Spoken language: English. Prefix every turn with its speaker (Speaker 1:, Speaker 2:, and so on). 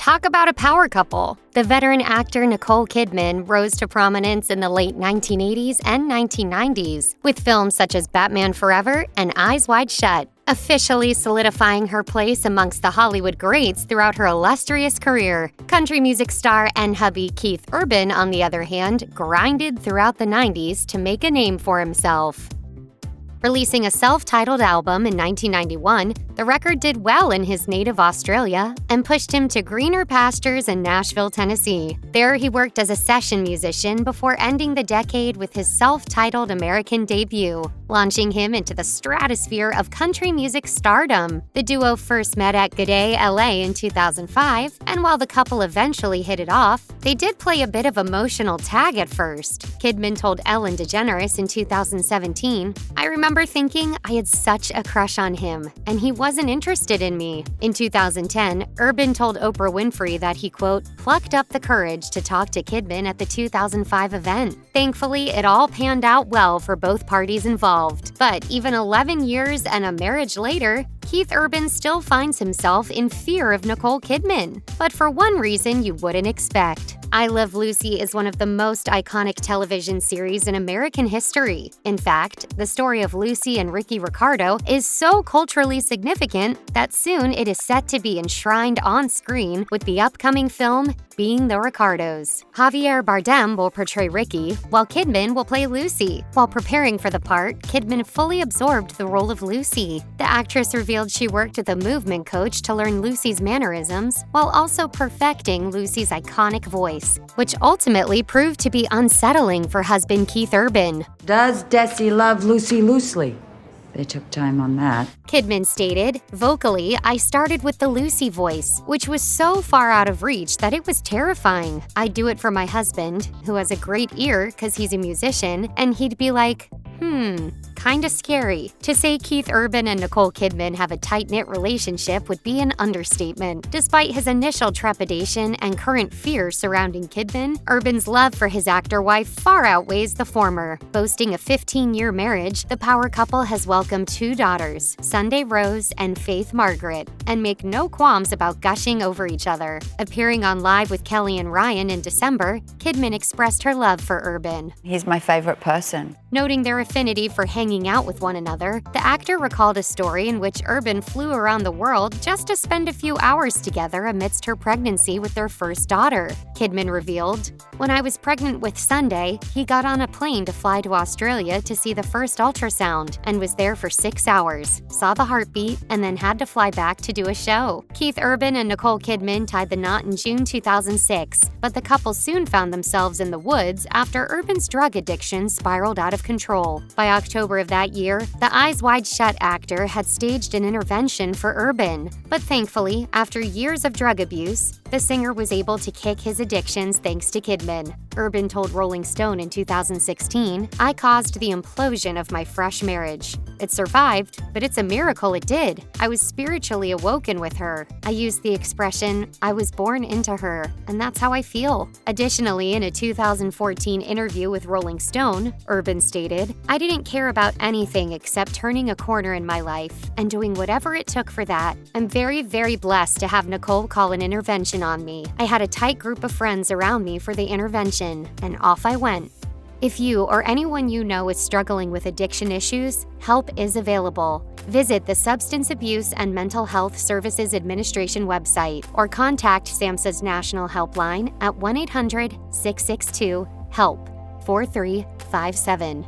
Speaker 1: Talk about a power couple. The veteran actor Nicole Kidman rose to prominence in the late 1980s and 1990s with films such as Batman Forever and Eyes Wide Shut, officially solidifying her place amongst the Hollywood greats throughout her illustrious career. Country music star and hubby Keith Urban, on the other hand, grinded throughout the 90s to make a name for himself. Releasing a self-titled album in 1991, the record did well in his native Australia and pushed him to greener pastures in Nashville, Tennessee. There, he worked as a session musician before ending the decade with his self-titled American debut, launching him into the stratosphere of country music stardom. The duo first met at G'day LA in 2005, and while the couple eventually hit it off, they did play a bit of emotional tag at first. Kidman told Ellen DeGeneres in 2017, "I remember thinking I had such a crush on him, and he wasn't interested in me." In 2010, Urban told Oprah Winfrey that he, quote, plucked up the courage to talk to Kidman at the 2005 event. Thankfully, it all panned out well for both parties involved. But even 11 years and a marriage later, Keith Urban still finds himself in fear of Nicole Kidman, but for one reason you wouldn't expect. I Love Lucy is one of the most iconic television series in American history. In fact, the story of Lucy and Ricky Ricardo is so culturally significant that soon it is set to be enshrined on screen with the upcoming film Being the Ricardos. Javier Bardem will portray Ricky, while Kidman will play Lucy. While preparing for the part, Kidman fully absorbed the role of Lucy. The actress revealed she worked with a movement coach to learn Lucy's mannerisms, while also perfecting Lucy's iconic voice, which ultimately proved to be unsettling for husband Keith Urban.
Speaker 2: Does Desi love Lucy loosely? They took time on that.
Speaker 1: Kidman stated, "Vocally, I started with the Lucy voice, which was so far out of reach that it was terrifying. I do it for my husband, who has a great ear because he's a musician, and he'd be like, kinda scary." To say Keith Urban and Nicole Kidman have a tight-knit relationship would be an understatement. Despite his initial trepidation and current fear surrounding Kidman, Urban's love for his actor wife far outweighs the former. Boasting a 15-year marriage, the power couple has welcomed 2 daughters, Sunday Rose and Faith Margaret, and make no qualms about gushing over each other. Appearing on Live with Kelly and Ryan in December, Kidman expressed her love for Urban.
Speaker 3: He's my favorite person.
Speaker 1: Noting their affinity for hanging out with one another, the actor recalled a story in which Urban flew around the world just to spend a few hours together amidst her pregnancy with their first daughter. Kidman revealed, "When I was pregnant with Sunday, he got on a plane to fly to Australia to see the first ultrasound and was there for 6 hours, saw the heartbeat, and then had to fly back to do a show." Keith Urban and Nicole Kidman tied the knot in June 2006, but the couple soon found themselves in the woods after Urban's drug addiction spiraled out of control. By October of that year, the Eyes Wide Shut actor had staged an intervention for Urban. But thankfully, after years of drug abuse, the singer was able to kick his addictions thanks to Kidman. Urban told Rolling Stone in 2016, "I caused the implosion of my fresh marriage. It survived, but it's a miracle it did. I was spiritually awoken with her. I used the expression, 'I was born into her,' and that's how I feel." Additionally, in a 2014 interview with Rolling Stone, Urban stated, "I didn't care about anything except turning a corner in my life and doing whatever it took for that. I'm very, very blessed to have Nicole call an intervention on me. I had a tight group of friends around me for the intervention, and off I went." If you or anyone you know is struggling with addiction issues, help is available. Visit the Substance Abuse and Mental Health Services Administration website or contact SAMHSA's National Helpline at 1-800-662-HELP 4357.